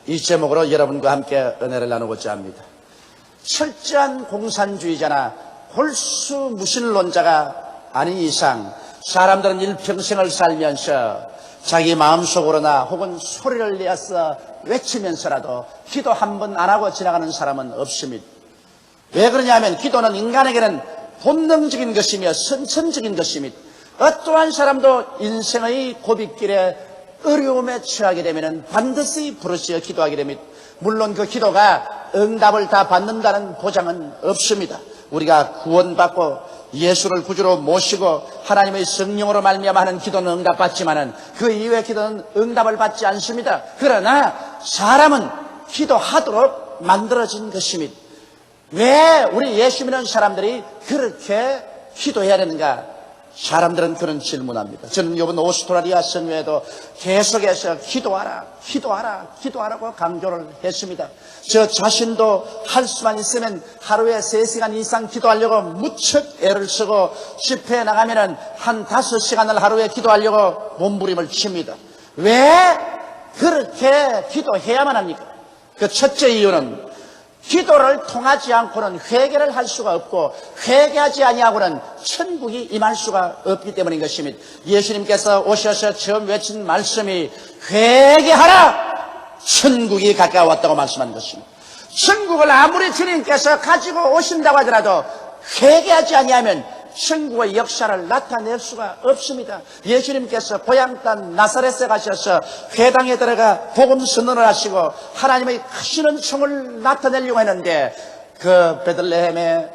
이 제목으로 여러분과 함께 은혜를 나누고자 합니다. 철저한 공산주의자나 홀수무신론자가 아닌 이상 사람들은 일평생을 살면서 자기 마음속으로나 혹은 소리를 내어서 외치면서라도 기도 한 번 안 하고 지나가는 사람은 없습니다. 왜 그러냐면 기도는 인간에게는 본능적인 것이며 선천적인 것입니다. 어떠한 사람도 인생의 고비길에 어려움에 처하게 되면 반드시 부르짖어 기도하게 됩니다. 물론 그 기도가 응답을 다 받는다는 보장은 없습니다. 우리가 구원받고 예수를 구주로 모시고 하나님의 성령으로 말미암아 하는 기도는 응답받지만은 그 이외의 기도는 응답을 받지 않습니다. 그러나 사람은 기도하도록 만들어진 것입니다. 왜 우리 예수 믿는 사람들이 그렇게 기도해야 되는가? 사람들은 그런 질문합니다. 저는 이번 오스트라리아 선교에도 계속해서 기도하라고 강조를 했습니다. 저 자신도 할 수만 있으면 하루에 3시간 이상 기도하려고 무척 애를 쓰고 집회에 나가면은 한 5시간을 하루에 기도하려고 몸부림을 칩니다. 왜 그렇게 기도해야만 합니까? 그 첫째 이유는 기도를 통하지 않고는 회개를 할 수가 없고 회개하지 아니하고는 천국이 임할 수가 없기 때문인 것입니다. 예수님께서 오셔서 처음 외친 말씀이 회개하라! 천국이 가까웠다고 말씀한 것입니다. 천국을 아무리 주님께서 가지고 오신다고 하더라도 회개하지 아니하면 천국의 역사를 나타낼 수가 없습니다. 예수님께서 고향 땅 나사렛에 가셔서 회당에 들어가 복음 선언을 하시고 하나님의 크시는 총을 나타내려고 했는데 그 베들레헴에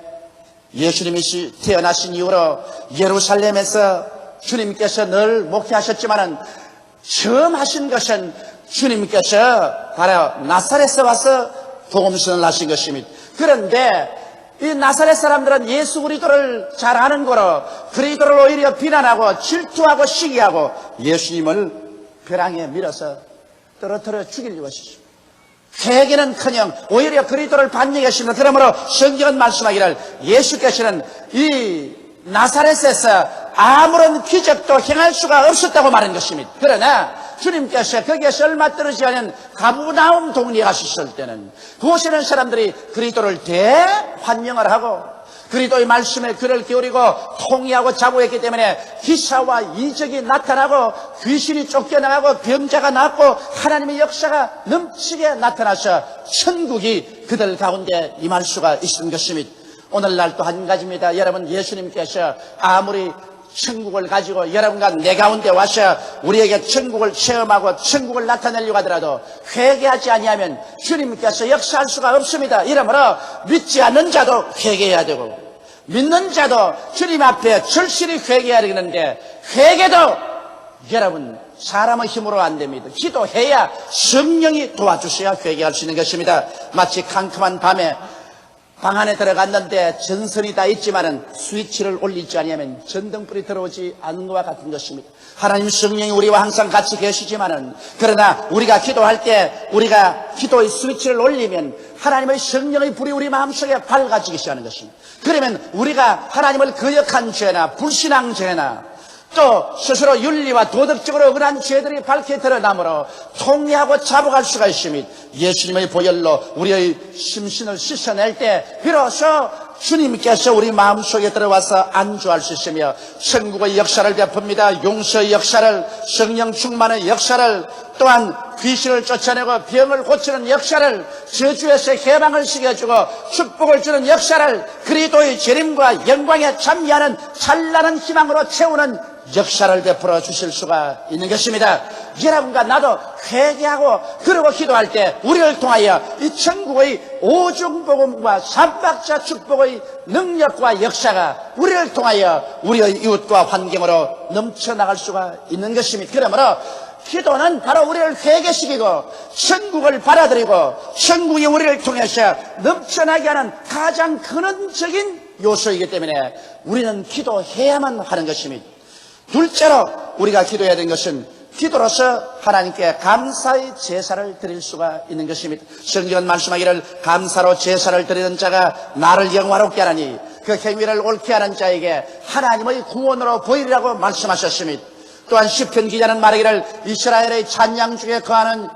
예수님이 태어나신 이후로 예루살렘에서 주님께서 늘 목회하셨지만은 처음 하신 것은 주님께서 바로 나사렛에 와서 복음 선언을 하신 것입니다. 그런데 이 나사렛 사람들은 예수 그리스도를 잘 아는 거로 그리스도를 오히려 비난하고 질투하고 시기하고 예수님을 벼랑에 밀어서 떨어뜨려 죽이려고 하시죠. 회개는커녕 오히려 그리스도를 반역하십니다. 그러므로 성경은 말씀하기를 예수께서는 이 나사렛에서 아무런 기적도 행할 수가 없었다고 말한 것입니다. 그러나 주님께서 거기에서 얼마 떨어지지 않은 가브나움 동리에 가셨을 때는 그곳에는 사람들이 그리스도를 대환영을 하고 그리스도의 말씀에 귀를 기울이고 통회하고 자부했기 때문에 기사와 이적이 나타나고 귀신이 쫓겨나가고 병자가 낫고 하나님의 역사가 넘치게 나타나서 천국이 그들 가운데 임할 수가 있는 것입니다. 오늘날 또 한 가지입니다. 여러분, 예수님께서 아무리 천국을 가지고 여러분과 내 가운데 와서 우리에게 천국을 체험하고 천국을 나타내려고 하더라도 회개하지 아니하면 주님께서 역사할 수가 없습니다. 이러므로 믿지 않는 자도 회개해야 되고 믿는 자도 주님 앞에 절실히 회개해야 되는데 회개도 여러분 사람의 힘으로 안 됩니다. 기도해야 성령이 도와주셔야 회개할 수 있는 것입니다. 마치 캄캄한 밤에 방 안에 들어갔는데 전선이 다 있지만은 스위치를 올리지 아니하면 전등불이 들어오지 않는 것과 같은 것입니다. 하나님 성령이 우리와 항상 같이 계시지만은 그러나 우리가 기도할 때 우리가 기도의 스위치를 올리면 하나님의 성령의 불이 우리 마음속에 밝아지기 시작하는 것입니다. 그러면 우리가 하나님을 거역한 죄나 불신앙 죄나 또 스스로 윤리와 도덕적으로 억울한 죄들이 밝게 드러나므로 통회하고 자복할 수가 있습니다. 예수님의 보혈로 우리의 심신을 씻어낼 때 비로소 주님께서 우리 마음속에 들어와서 안주할 수 있으며 천국의 역사를 베풉니다. 용서의 역사를, 성령 충만의 역사를, 또한 귀신을 쫓아내고 병을 고치는 역사를, 저주에서 해방을 시켜주고 축복을 주는 역사를, 그리스도의 재림과 영광에 참여하는 찬란한 희망으로 채우는 역사를 베풀어 주실 수가 있는 것입니다. 여러분과 나도 회개하고 그러고 기도할 때 우리를 통하여 이 천국의 오중복음과 삼박자 축복의 능력과 역사가 우리를 통하여 우리의 이웃과 환경으로 넘쳐나갈 수가 있는 것입니다. 그러므로 기도는 바로 우리를 회개시키고 천국을 받아들이고 천국이 우리를 통해서 넘쳐나게 하는 가장 근원적인 요소이기 때문에 우리는 기도해야만 하는 것입니다. 둘째로 우리가 기도해야 되는 것은 기도로서 하나님께 감사의 제사를 드릴 수가 있는 것입니다. 성경은 말씀하기를 감사로 제사를 드리는 자가 나를 영화롭게 하나니 그 행위를 옳게 하는 자에게 하나님의 구원으로 보이리라고 말씀하셨습니다. 또한 시편 기자는 말하기를 이스라엘의 찬양 중에 거하는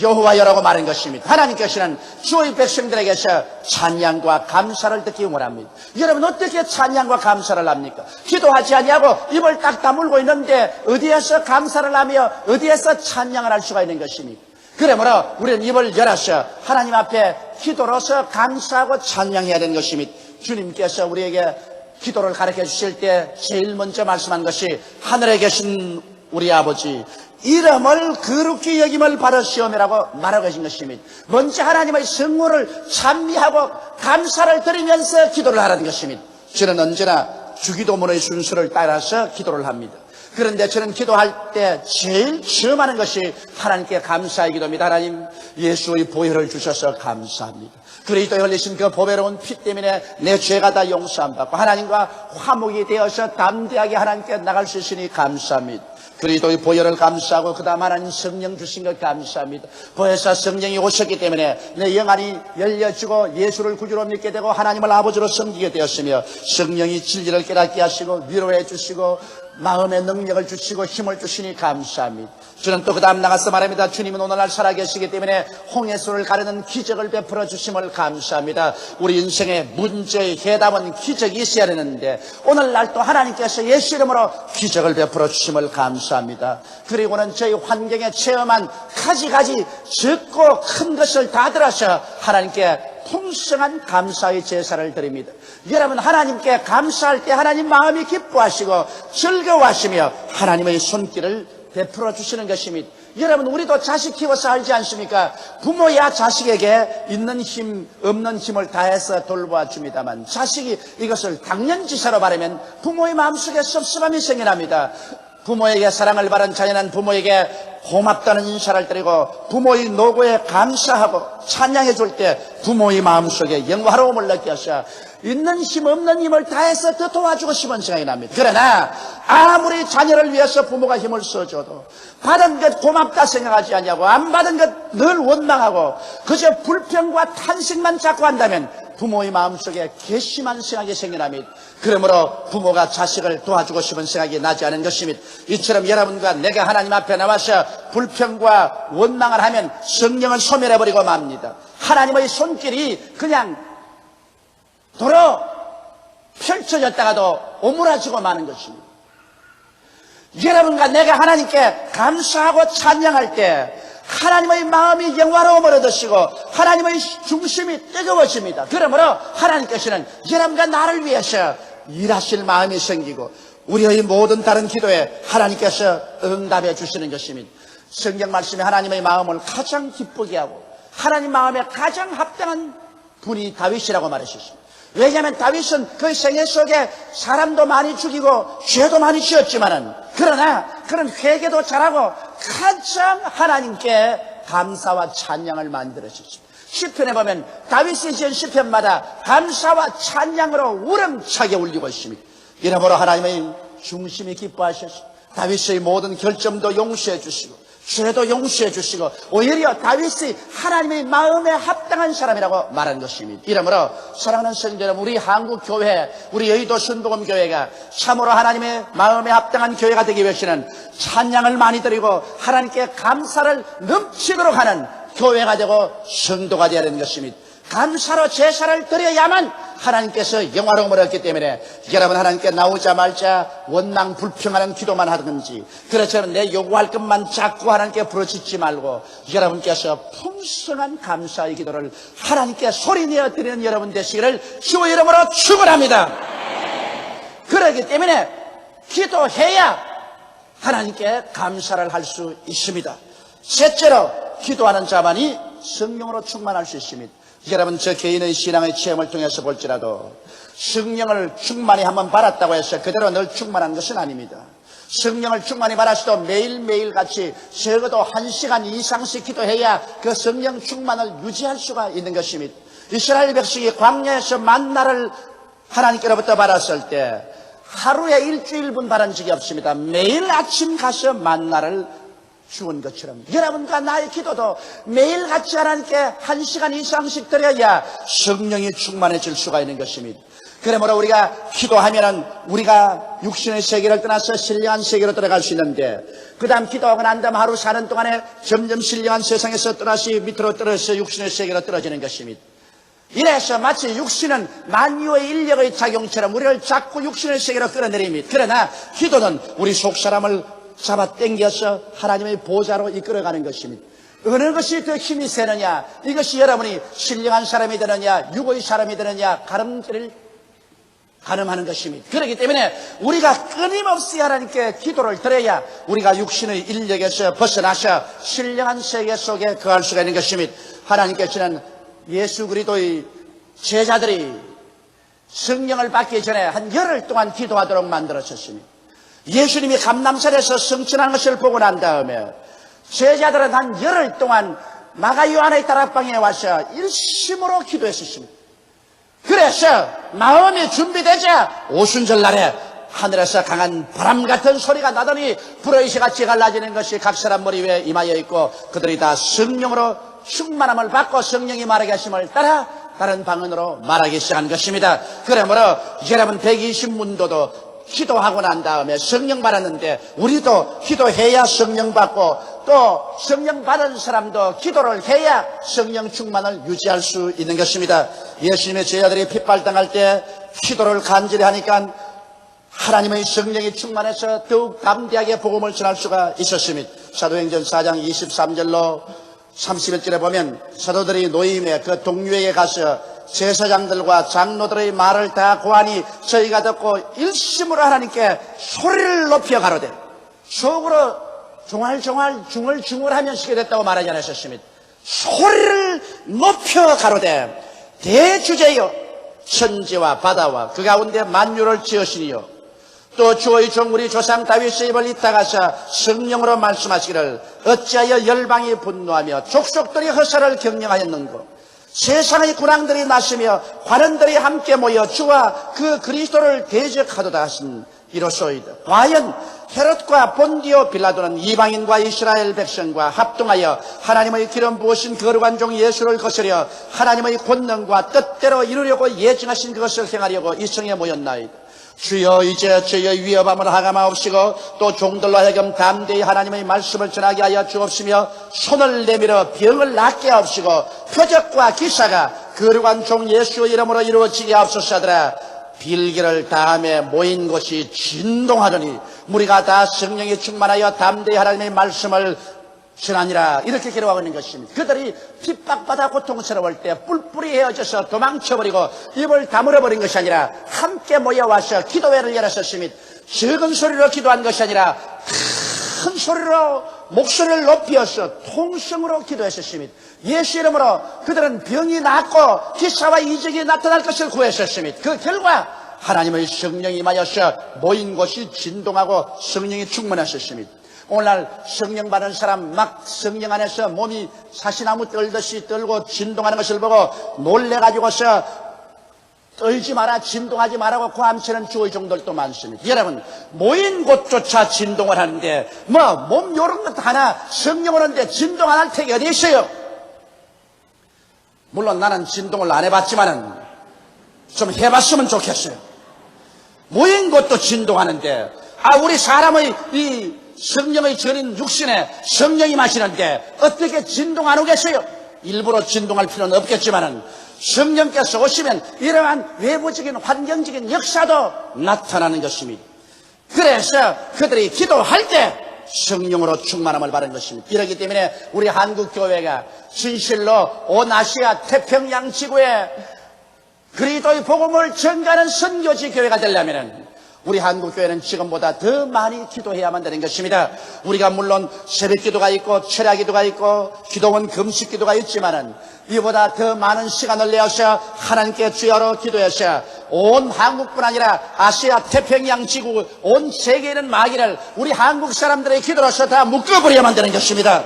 여호와여라고 말한 것입니다. 하나님께서는 주의 백성들에게서 찬양과 감사를 듣기 원합니다. 여러분 어떻게 찬양과 감사를 합니까? 기도하지 아니하고 입을 딱 다물고 있는데 어디에서 감사를 하며 어디에서 찬양을 할 수가 있는 것입니까? 그러므로 우리는 입을 열어서 하나님 앞에 기도로서 감사하고 찬양해야 되는 것입니다. 주님께서 우리에게 기도를 가르쳐 주실 때 제일 먼저 말씀한 것이 하늘에 계신 우리 아버지 이름을 거룩히 여김을 바로 시험이라고 말하고 계신 것입니다. 먼저 하나님의 성물을 찬미하고 감사를 드리면서 기도를 하라는 것입니다. 저는 언제나 주기도문의 순서를 따라서 기도를 합니다. 그런데 저는 기도할 때 제일 처음 하는 것이 하나님께 감사의 기도입니다. 하나님, 예수의 보혈을 주셔서 감사합니다. 그리스도에 흘리신 그 보배로운 피 때문에 내 죄가 다 용서함받고 하나님과 화목이 되어서 담대하게 하나님께 나갈 수 있으니 감사합니다. 그리스도의 보혈을 감사하고 그 다음 하나님 성령 주신 것 감사합니다. 보혜사 성령이 오셨기 때문에 내 영안이 열려지고 예수를 구주로 믿게 되고 하나님을 아버지로 섬기게 되었으며 성령이 진리를 깨닫게 하시고 위로해 주시고 마음의 능력을 주시고 힘을 주시니 감사합니다. 저는 또 그 다음 나가서 말합니다. 주님은 오늘날 살아계시기 때문에 홍해수를 가르는 기적을 베풀어 주심을 감사합니다. 우리 인생의 문제의 해답은 기적이 있어야 되는데 오늘날 또 하나님께서 예수 이름으로 기적을 베풀어 주심을 감사합니다. 그리고는 저희 환경에 체험한 가지가지 적고 큰 것을 다 들어서 하나님께 풍성한 감사의 제사를 드립니다. 여러분 하나님께 감사할 때 하나님 마음이 기뻐하시고 즐거워하시며 하나님의 손길을 베풀어 주시는 것입니다. 여러분 우리도 자식 키워서 알지 않습니까? 부모야 자식에게 있는 힘 없는 힘을 다해서 돌보아 줍니다만 자식이 이것을 당연지사로 바라면 부모의 마음속에 섭섭함이 생겨납니다. 부모에게 사랑을 받은 자녀는 부모에게 고맙다는 인사를 드리고 부모의 노고에 감사하고 찬양해 줄 때 부모의 마음속에 영화로움을 느껴서 있는 힘 없는 힘을 다해서 더 도와주고 싶은 생각이 납니다. 그러나 아무리 자녀를 위해서 부모가 힘을 써줘도 받은 것 고맙다 생각하지 않냐고 안 받은 것 늘 원망하고 그저 불평과 탄식만 자꾸 한다면 부모의 마음속에 괘씸한 생각이 생겨납니다. 그러므로 부모가 자식을 도와주고 싶은 생각이 나지 않은 것입니다. 이처럼 여러분과 내가 하나님 앞에 나와서 불평과 원망을 하면 성령을 소멸해버리고 맙니다. 하나님의 손길이 그냥 도로 펼쳐졌다가도 오므라지고 마는 것입니다. 여러분과 내가 하나님께 감사하고 찬양할 때 하나님의 마음이 영화로움을 얻으시고 하나님의 중심이 뜨거워집니다. 그러므로 하나님께서는 여러분과 나를 위해서 일하실 마음이 생기고 우리의 모든 다른 기도에 하나님께서 응답해 주시는 것입니다. 성경 말씀에 하나님의 마음을 가장 기쁘게 하고 하나님 마음에 가장 합당한 분이 다윗이라고 말하셨습니다. 왜냐하면 다윗은 그 생애 속에 사람도 많이 죽이고 죄도 많이 지었지만은 그러나 그런 회개도 잘하고 가장 하나님께 감사와 찬양을 만들어주십니다. 시편에 보면 다윗이 지은 시편마다 감사와 찬양으로 우렁차게 울리고 있습니다. 이러므로 하나님의 중심이 기뻐하셔서 다윗의 모든 결점도 용서해 주시고 죄도 용서해 주시고 오히려 다윗이 하나님의 마음에 합당한 사람이라고 말한 것입니다. 이러므로 사랑하는 성도 여러분, 우리 한국교회, 우리 여의도 순복음교회가 참으로 하나님의 마음에 합당한 교회가 되기 위해서는 찬양을 많이 드리고 하나님께 감사를 넘치도록 하는 교회가 되고 성도가 되어야 되는 것입니다. 감사로 제사를 드려야만 하나님께서 영화로움을 얻기 때문에 여러분 하나님께 나오자마자 원망 불평하는 기도만 하든지 그렇지만 내 요구할 것만 자꾸 하나님께 부르짖지 말고 여러분께서 풍성한 감사의 기도를 하나님께 소리내어 드리는 여러분 되시기를 주의 이름으로 축원합니다. 그렇기 때문에 기도해야 하나님께 감사를 할 수 있습니다. 셋째로 기도하는 자만이 성령으로 충만할 수 있습니다. 여러분 저 개인의 신앙의 체험을 통해서 볼지라도 성령을 충만히 한번 받았다고 해서 그대로 늘 충만한 것은 아닙니다. 성령을 충만히 받았어도 매일매일 같이 적어도 1시간 이상씩 기도해야 그 성령 충만을 유지할 수가 있는 것입니다. 이스라엘 백성이 광야에서 만나를 하나님께로부터 받았을 때 하루에 일주일분 받은 적이 없습니다. 매일 아침 가서 만나를 주은 것처럼 여러분과 나의 기도도 매일같이 하나님께 1시간 이상씩 드려야 성령이 충만해질 수가 있는 것입니다. 그러므로 우리가 기도하면은 우리가 육신의 세계를 떠나서 신령한 세계로 들어갈 수 있는데, 그 다음 기도하고 난 다음 하루 사는 동안에 점점 신령한 세상에서 떠나서 밑으로 떨어져서 육신의 세계로 떨어지는 것입니다. 이래서 마치 육신은 만유의 인력의 작용처럼 우리를 자꾸 육신의 세계로 끌어내립니다. 그러나 기도는 우리 속 사람을 잡아 당겨서 하나님의 보좌로 이끌어가는 것입니다. 어느 것이 더 힘이 세느냐, 이것이 여러분이 신령한 사람이 되느냐 육의 사람이 되느냐 가늠하는 것입니다. 그렇기 때문에 우리가 끊임없이 하나님께 기도를 드려야 우리가 육신의 인력에서 벗어나서 신령한 세계 속에 거할 수가 있는 것입니다. 하나님께서는 예수 그리스도의 제자들이 성령을 받기 전에 한 열흘 동안 기도하도록 만들어졌습니다. 예수님이 감람산에서 성천한 것을 보고 난 다음에 제자들은 한 열흘 동안 마가 요한의 다락방에 와서 일심으로 기도했었습니다. 그래서 마음이 준비되자 오순절 날에 하늘에서 강한 바람 같은 소리가 나더니 불의 시같이 갈라지는 것이 각 사람 머리 위에 임하여 있고, 그들이 다 성령으로 충만함을 받고 성령이 말하게 하심을 따라 다른 방언으로 말하기 시작한 것입니다. 그러므로 여러분 120문도도 기도하고 난 다음에 성령 받았는데, 우리도 기도해야 성령 받고 또 성령 받은 사람도 기도를 해야 성령 충만을 유지할 수 있는 것입니다. 예수님의 제자들이 핍박당할 때 기도를 간절히 하니까 하나님의 성령이 충만해서 더욱 담대하게 복음을 전할 수가 있었습니다. 사도행전 4장 23절로 31절에 보면 사도들이 노임에 그 동료에게 가서 제사장들과 장로들의 말을 다 고하니 저희가 듣고 일심으로 하나님께 소리를 높여 가로되, 속으로 종알종알 중얼중얼하며 시게 됐다고 말하지 않으셨습니다. 소리를 높여 가로되 대주제여 천지와 바다와 그 가운데 만유를 지으시니요 또 주의 종 우리 조상 다윗의 입을 잇다가서 성령으로 말씀하시기를 어찌하여 열방이 분노하며 족속들이 허사를 경영하였는고 세상의 군왕들이 나서며 관원들이 함께 모여 주와 그 그리스도를 대적하도다 하신 이로소이다. 과연 헤롯과 본디오 빌라도는 이방인과 이스라엘 백성과 합동하여 하나님의 기름 부으신 거룩한 종 예수를 거스려 하나님의 권능과 뜻대로 이루려고 예정하신 그것을 행하려고 이 성에 모였나이다. 주여 이제 저희의 위협함을 하감하옵시고 또 종들로 하여금 담대히 하나님의 말씀을 전하게 하여 주옵시며 손을 내밀어 병을 낫게 하옵시고 표적과 기사가 거룩한 종 예수의 이름으로 이루어지게 하옵소서하더라. 빌기를 다음에 모인 곳이 진동하더니 무리가 다 성령이 충만하여 담대히 하나님의 말씀을 전하니라. 이렇게 기록하고 있는 것입니다. 그들이 핍박받아 고통스러울 때 뿔뿔이 헤어져서 도망쳐버리고 입을 다물어버린 것이 아니라 함께 모여와서 기도회를 열었었습니다. 적은 소리로 기도한 것이 아니라 큰 소리로 목소리를 높여서 통성으로 기도했었습니다. 예수 이름으로 그들은 병이 낫고 기사와 이적이 나타날 것을 구했었습니다. 그 결과 하나님의 성령이 임하여서 모인 곳이 진동하고 성령이 충만했었습니다. 오늘날 성령 받은 사람 막 성령 안에서 몸이 사시나무 떨듯이 떨고 진동하는 것을 보고 놀래가지고서 떨지 마라 진동하지 마라고 고함치는 주의 종들도 많습니다. 여러분 모인 곳조차 진동을 하는데 몸 요런 것 하나 성령 오는데 진동 안 할 택이 어디 있어요? 물론 나는 진동을 안 해봤지만은 좀 해봤으면 좋겠어요. 모인 곳도 진동하는데 우리 사람의 이 성령의 전인 육신에 성령이 마시는데 어떻게 진동 안 오겠어요? 일부러 진동할 필요는 없겠지만은 성령께서 오시면 이러한 외부적인 환경적인 역사도 나타나는 것입니다. 그래서 그들이 기도할 때 성령으로 충만함을 받은 것입니다. 이렇기 때문에 우리 한국교회가 진실로 온 아시아 태평양 지구에 그리스도의 복음을 전가하는 선교지 교회가 되려면 우리 한국교회는 지금보다 더 많이 기도해야만 되는 것입니다. 우리가 물론 새벽기도가 있고 철야기도가 있고 기도원 금식기도가 있지만은 이보다 더 많은 시간을 내어서 하나님께 주여로 기도해서 온 한국뿐 아니라 아시아 태평양 지구 온 세계에 있는 마귀를 우리 한국 사람들의 기도로서 다 묶어버려야만 되는 것입니다.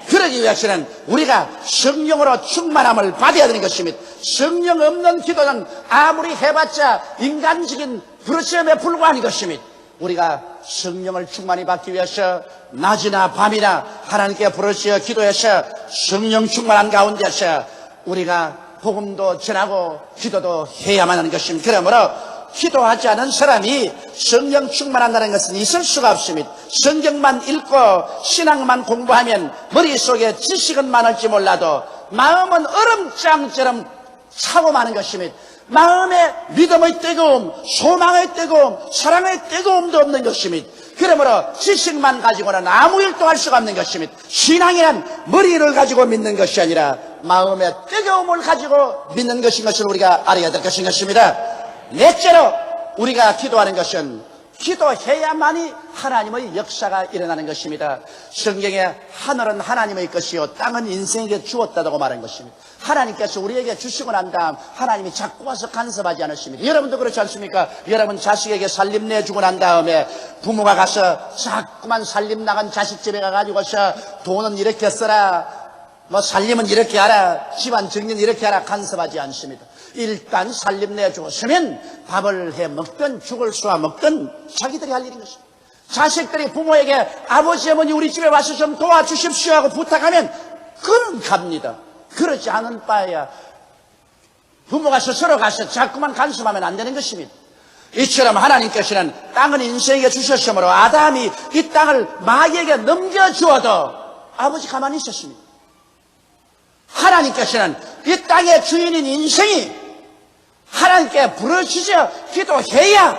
그러기 위해서는 우리가 성령으로 충만함을 받아야 되는 것입니다. 성령 없는 기도는 아무리 해봤자 인간적인 부르짖음에 불과한 것입니다. 우리가 성령을 충만히 받기 위해서 낮이나 밤이나 하나님께 부르짖어 기도해서 성령 충만한 가운데서 우리가 복음도 전하고 기도도 해야만 하는 것입니다. 그러므로 기도하지 않은 사람이 성령 충만한다는 것은 있을 수가 없습니다. 성경만 읽고 신앙만 공부하면 머릿속에 지식은 많을지 몰라도 마음은 얼음장처럼 차고 마는 것입니다. 마음에 믿음의 뜨거움, 소망의 뜨거움, 사랑의 뜨거움도 없는 것입니다. 그러므로 지식만 가지고는 아무 일도 할 수가 없는 것입니다. 신앙이란 머리를 가지고 믿는 것이 아니라 마음의 뜨거움을 가지고 믿는 것인 것을 우리가 알아야 될 것인 것입니다. 넷째로 우리가 기도하는 것은 기도해야만이 하나님의 역사가 일어나는 것입니다. 성경에 하늘은 하나님의 것이요 땅은 인생에게 주었다고 말한 것입니다. 하나님께서 우리에게 주시고 난 다음 하나님이 자꾸 와서 간섭하지 않으십니다. 여러분도 그렇지 않습니까? 여러분 자식에게 살림 내주고 난 다음에 부모가 가서 자꾸만 살림 나간 자식 집에 가가지고서 돈은 이렇게 써라, 뭐 살림은 이렇게 하라, 집안 정리는 이렇게 하라 간섭하지 않습니다. 일단 살림 내주었으면 밥을 해 먹든 죽을 쏘아 먹든 자기들이 할 일인 것입니다. 자식들이 부모에게 아버지 어머니 우리 집에 와서 좀 도와주십시오 하고 부탁하면 그는 갑니다. 그렇지 않은 바에야 부모가 스스로 가서 자꾸만 간섭하면 안 되는 것입니다. 이처럼 하나님께서는 땅은 인생에게 주셨으므로 아담이 이 땅을 마귀에게 넘겨주어도 아버지 가만히 있었습니다. 하나님께서는 이 땅의 주인인 인생이 하나님께 부르짖어 기도해야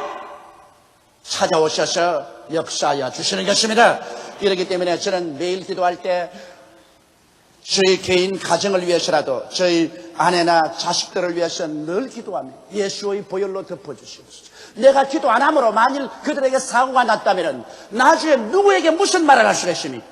찾아오셔서 역사하여 주시는 것입니다. 이렇기 때문에 저는 매일 기도할 때 저희 개인 가정을 위해서라도 저희 아내나 자식들을 위해서 늘 기도합니다. 예수의 보혈로 덮어주시옵소서. 내가 기도 안 함으로 만일 그들에게 사고가 났다면 나중에 누구에게 무슨 말을 할 수가 있습니까?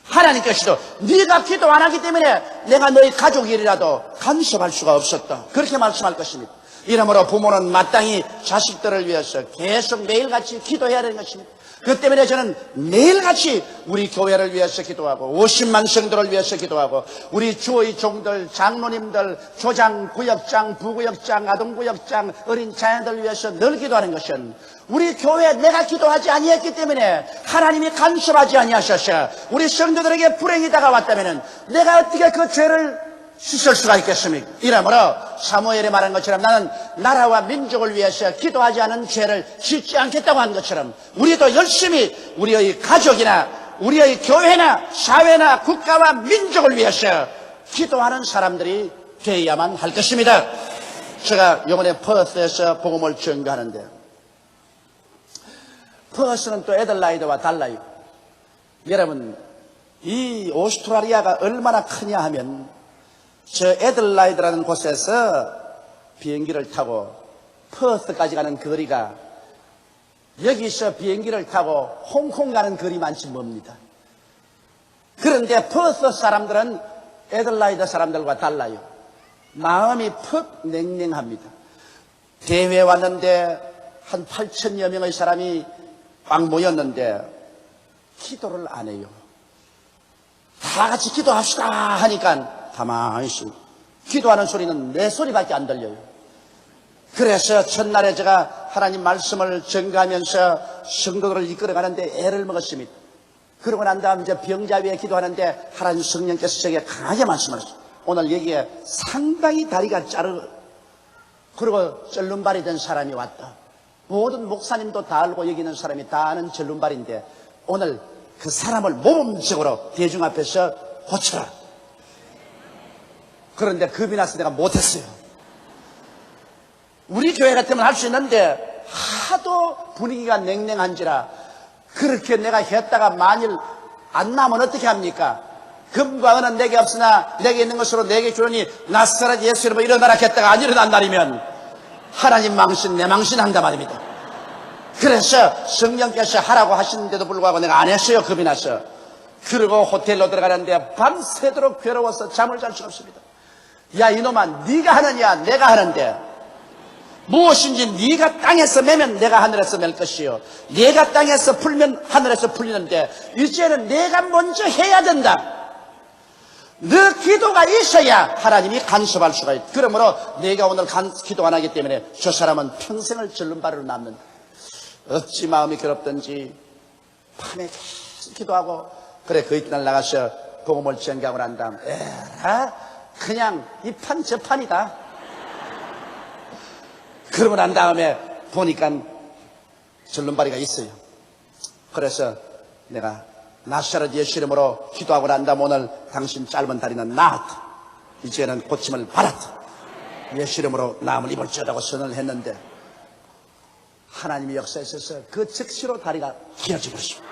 하나님께서도 네가 기도 안 하기 때문에 내가 너희 가족이라도 간섭할 수가 없었다, 그렇게 말씀할 것입니다. 이러므로 부모는 마땅히 자식들을 위해서 계속 매일같이 기도해야 되는 것입니다. 그 때문에 저는 매일같이 우리 교회를 위해서 기도하고 50만 성도를 위해서 기도하고 우리 주의 종들, 장로님들, 조장, 구역장, 부구역장, 아동구역장, 어린 자녀들 위해서 늘 기도하는 것은 우리 교회에 내가 기도하지 아니했기 때문에 하나님이 간섭하지 아니하셔서 우리 성도들에게 불행이 다가왔다면 내가 어떻게 그 죄를 씻을 수가 있겠습니까? 이러므로 사무엘이 말한 것처럼 나는 나라와 민족을 위해서 기도하지 않은 죄를 짓지 않겠다고 한 것처럼 우리도 열심히 우리의 가족이나 우리의 교회나 사회나 국가와 민족을 위해서 기도하는 사람들이 되어야만 할 것입니다. 제가 이번에 퍼스에서 복음을 전가하는데 퍼스는 또 애들라이드와 달라요. 여러분 이 오스트라리아가 얼마나 크냐 하면 저 애들라이드라는 곳에서 비행기를 타고 퍼스까지 가는 거리가 여기서 비행기를 타고 홍콩 가는 거리만치 멉니다. 그런데 퍼스 사람들은 애들라이드 사람들과 달라요. 마음이 퍽 냉랭합니다. 대회 왔는데 한 8천여 명의 사람이 꽉 모였는데 기도를 안 해요. 다 같이 기도합시다 하니까 가만히 있습니다. 기도하는 소리는 내 소리밖에 안 들려요. 그래서 첫날에 제가 하나님 말씀을 전가하면서 성도들을 이끌어가는데 애를 먹었습니다. 그러고 난 다음 이제 병자 위에 기도하는데 하나님 성령께서 제게 강하게 말씀하셨어요. 오늘 여기에 상당히 다리가 그리고 절름발이 된 사람이 왔다. 모든 목사님도 다 알고 여기 있는 사람이 다 아는 절름발인데 오늘 그 사람을 모범적으로 대중 앞에서 고쳐라. 그런데 겁이 나서 내가 못했어요. 우리 교회 같으면 할 수 있는데 하도 분위기가 냉랭한지라 그렇게 내가 했다가 만일 안 나면 어떻게 합니까? 금과 은은 내게 없으나 내게 있는 것으로 내게 주려니 나사렛 예수 이름으로 일어나라 했다가 안 일어난 날이면 하나님 망신 내 망신한단 말입니다. 그래서 성령께서 하라고 하시는데도 불구하고 내가 안 했어요. 겁이 나서. 그리고 호텔로 들어가는데 밤새도록 괴로워서 잠을 잘 수가 없습니다. 야 이놈아 네가 하느냐 내가 하는데 무엇인지 네가 땅에서 매면 내가 하늘에서 맬 것이요 네가 땅에서 풀면 하늘에서 풀리는데 이제는 내가 먼저 해야 된다. 너 기도가 있어야 하나님이 간섭할 수가 있다. 그러므로 내가 오늘 기도 안 하기 때문에 저 사람은 평생을 절름발이로 남는다. 어찌 마음이 괴롭든지 밤에 계속 기도하고 그래 그 이튿날 나가서 복음을 전가하고 난 다음 에라 그냥 이 판 저 판이다. 그러고 난 다음에 보니까 절름발이가 있어요. 그래서 내가 나사렛 예수 이름으로 기도하고 난 다음 오늘 당신 짧은 다리는 나았다. 이제는 고침을 받았다. 예수 이름으로 나음을 입을지어다고 선언을 했는데 하나님의 역사에 있어서 그 즉시로 다리가 길어지고 있습니다.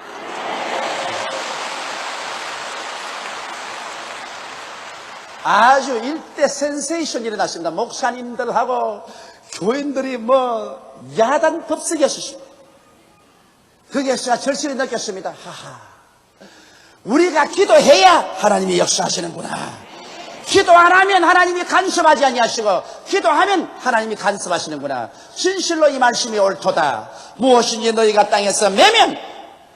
아주 일대 센세이션이 일어났습니다. 목사님들하고 교인들이 야단 법석이었습니다. 그게 제가 절실히 느꼈습니다. 하하, 우리가 기도해야 하나님이 역사하시는구나. 기도 안 하면 하나님이 간섭하지 아니하시고 기도하면 하나님이 간섭하시는구나. 진실로 이 말씀이 옳도다. 무엇인지 너희가 땅에서 매면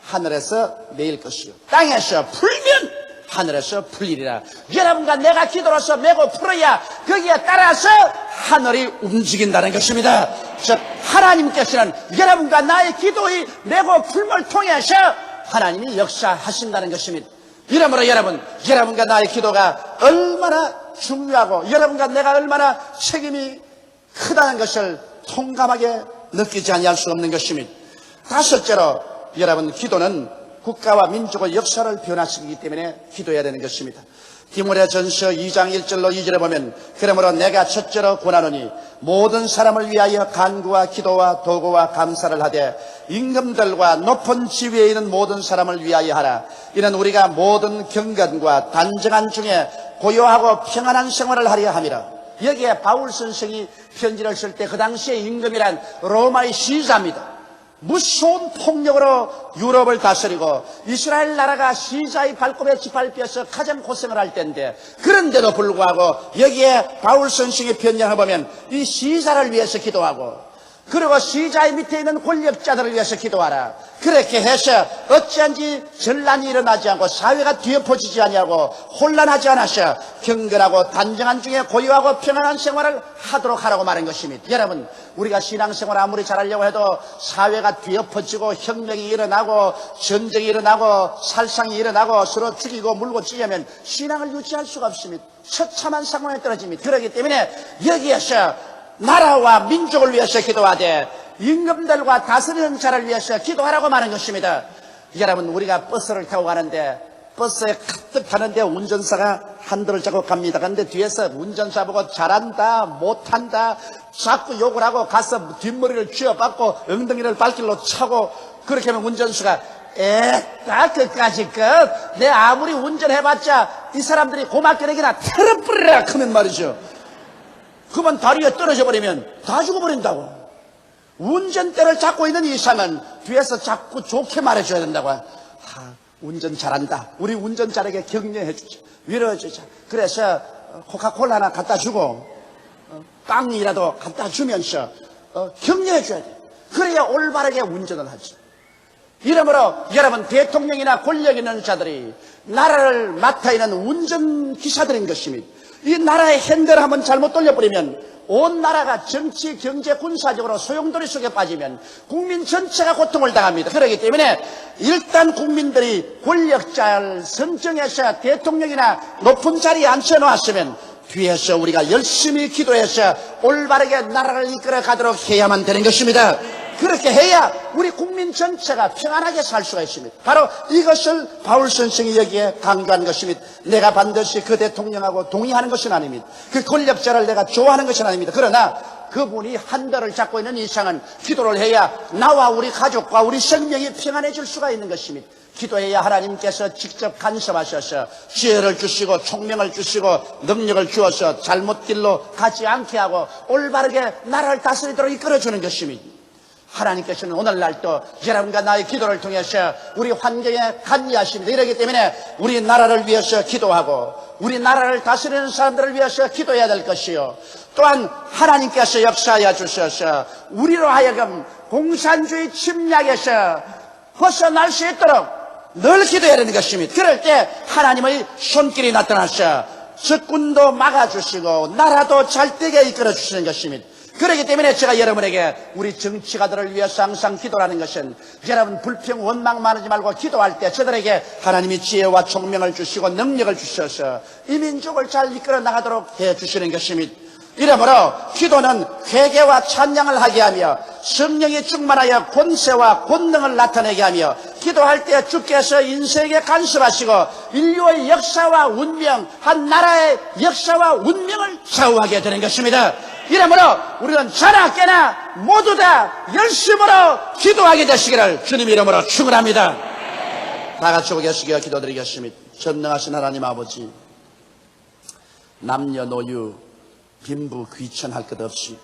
하늘에서 매일 것이요 땅에서 풀면 하늘에서 풀리리라. 여러분과 내가 기도로서 매고 풀어야 거기에 따라서 하늘이 움직인다는 것입니다. 즉 하나님께서는 여러분과 나의 기도의 매고 풀을 통해서 하나님이 역사하신다는 것입니다. 이러므로 여러분과 나의 기도가 얼마나 중요하고 여러분과 내가 얼마나 책임이 크다는 것을 통감하게 느끼지 아니할 수 없는 것입니다. 다섯째로 여러분, 기도는 국가와 민족의 역사를 변화시키기 때문에 기도해야 되는 것입니다. 디모데전서 2장 1절로 2절에 보면 그러므로 내가 첫째로 권하노니 모든 사람을 위하여 간구와 기도와 도구와 감사를 하되 임금들과 높은 지위에 있는 모든 사람을 위하여 하라. 이는 우리가 모든 경건과 단정한 중에 고요하고 평안한 생활을 하려 함이라. 여기에 바울 선생이 편지를 쓸 때 그 당시에 임금이란 로마의 시자입니다. 무서운 폭력으로 유럽을 다스리고 이스라엘 나라가 시자의 발톱에 짓밟혀서 가장 고생을 할 때인데, 그런데도 불구하고 여기에 바울 선생의 편지를 보면 이 시자를 위해서 기도하고 그리고 시자의 밑에 있는 권력자들을 위해서 기도하라. 그렇게 해서 어찌한지 전란이 일어나지 않고 사회가 뒤엎어지지 아니하고 혼란하지 않아서 경건하고 단정한 중에 고요하고 평안한 생활을 하도록 하라고 말한 것입니다. 여러분, 우리가 신앙생활을 아무리 잘하려고 해도 사회가 뒤엎어지고 혁명이 일어나고 전쟁이 일어나고 살상이 일어나고 서로 죽이고 물고 찢으면 신앙을 유지할 수가 없습니다. 처참한 상황에 떨어집니다. 그렇기 때문에 여기에서 나라와 민족을 위해서 기도하되 임금들과 다스리는 자를 위해서 기도하라고 말하는 것입니다. 여러분, 우리가 버스를 타고 가는데 버스에 가득 타는데 운전사가 한도를 잡고 갑니다. 그런데 뒤에서 운전사 보고 잘한다 못한다 자꾸 욕을 하고 가서 뒷머리를 쥐어받고 엉덩이를 발길로 차고 그렇게 하면 운전수가 딱 그까지 내 아무리 운전해봤자 이 사람들이 고막겨내기나 털어뿌리라 하면 말이죠. 그만 다리에 떨어져 버리면 다 죽어버린다고. 운전대를 잡고 있는 이상은 뒤에서 자꾸 좋게 말해줘야 된다고. 운전 잘한다. 우리 운전자에게 격려해주자. 위로해주자. 그래서 코카콜라 하나 갖다 주고 빵이라도 갖다 주면서 격려해줘야 돼. 그래야 올바르게 운전을 하지. 이러므로 여러분, 대통령이나 권력 있는 자들이 나라를 맡아 있는 운전기사들인 것입니다. 이 나라의 핸들을 한번 잘못 돌려버리면 온 나라가 정치, 경제, 군사적으로 소용돌이 속에 빠지면 국민 전체가 고통을 당합니다. 그렇기 때문에 일단 국민들이 권력자를 선정해서 대통령이나 높은 자리에 앉혀놓았으면 뒤에서 우리가 열심히 기도해서 올바르게 나라를 이끌어 가도록 해야만 되는 것입니다. 그렇게 해야 우리 국민 전체가 평안하게 살 수가 있습니다. 바로 이것을 바울 선생이 여기에 강조한 것입니다. 내가 반드시 그 대통령하고 동의하는 것은 아닙니다. 그 권력자를 내가 좋아하는 것은 아닙니다. 그러나 그분이 한도를 잡고 있는 이상은 기도를 해야 나와 우리 가족과 우리 생명이 평안해질 수가 있는 것입니다. 기도해야 하나님께서 직접 간섭하셔서 지혜를 주시고 총명을 주시고 능력을 주어서 잘못 길로 가지 않게 하고 올바르게 나라를 다스리도록 이끌어주는 것입니다. 하나님께서는 오늘날도 여러분과 나의 기도를 통해서 우리 환경에 관여하십니다. 이렇기 때문에 우리 나라를 위해서 기도하고 우리 나라를 다스리는 사람들을 위해서 기도해야 될 것이요, 또한 하나님께서 역사하여 주셔서 우리로 하여금 공산주의 침략에서 벗어날 수 있도록 늘 기도해야 되는 것입니다. 그럴 때 하나님의 손길이 나타나서 적군도 막아주시고 나라도 잘 되게 이끌어 주시는 것입니다. 그렇기 때문에 제가 여러분에게 우리 정치가들을 위해서 항상 기도하는 것은 여러분 불평 원망 많으지 말고 기도할 때 저들에게 하나님이 지혜와 총명을 주시고 능력을 주셔서 이 민족을 잘 이끌어 나가도록 해 주시는 것입니다. 이러므로 기도는 회개와 찬양을 하게 하며 성령이 충만하여 권세와 권능을 나타내게 하며 기도할 때 주께서 인생에 간섭하시고 인류의 역사와 운명, 한 나라의 역사와 운명을 좌우하게 되는 것입니다. 이러므로 우리는 자나 깨나 모두 다 열심으로 기도하게 되시기를 주님 이름으로 축원합니다. 다 같이 오겠으며 기도드리겠습니다. 전능하신 하나님 아버지, 남녀노유 빈부 귀천할 것 없이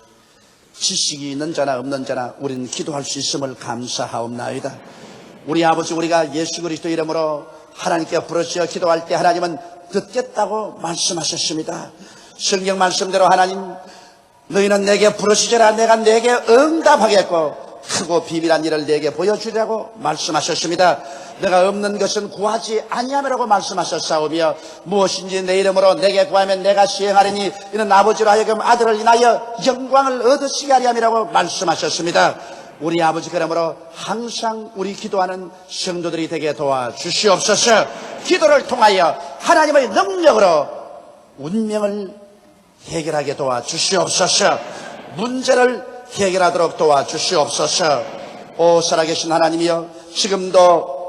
지식이 있는 자나 없는 자나 우리는 기도할 수 있음을 감사하옵나이다. 우리 아버지, 우리가 예수 그리스도 이름으로 하나님께 부르짖어 기도할 때 하나님은 듣겠다고 말씀하셨습니다. 성경 말씀대로 하나님, 너희는 내게 부르짖으라 내가 내게 응답하겠고 크고 비밀한 일을 내게 보여주려고 말씀하셨습니다. 내가 없는 것은 구하지 아니하리라고 말씀하셨사오며 무엇인지 내 이름으로 내게 구하면 내가 시행하리니 이는 아버지로 하여금 아들을 인하여 영광을 얻으시게 하리 함이라고 말씀하셨습니다. 우리 아버지, 그러므로 항상 우리 기도하는 성도들이 되게 도와주시옵소서. 기도를 통하여 하나님의 능력으로 운명을 해결하게 도와주시옵소서. 문제를 해결하도록 도와주시옵소서. 오 살아계신 하나님이여, 지금도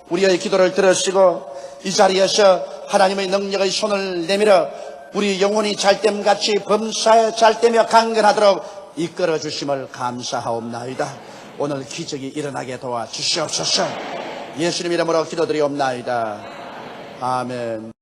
우리의 기도를 들으시고 이 자리에서 하나님의 능력의 손을 내밀어 우리 영혼이 잘됨같이 범사에 잘되며 강건하도록 이끌어 주심을 감사하옵나이다. 오늘 기적이 일어나게 도와주시옵소서. 예수님 이름으로 기도드리옵나이다. 아멘.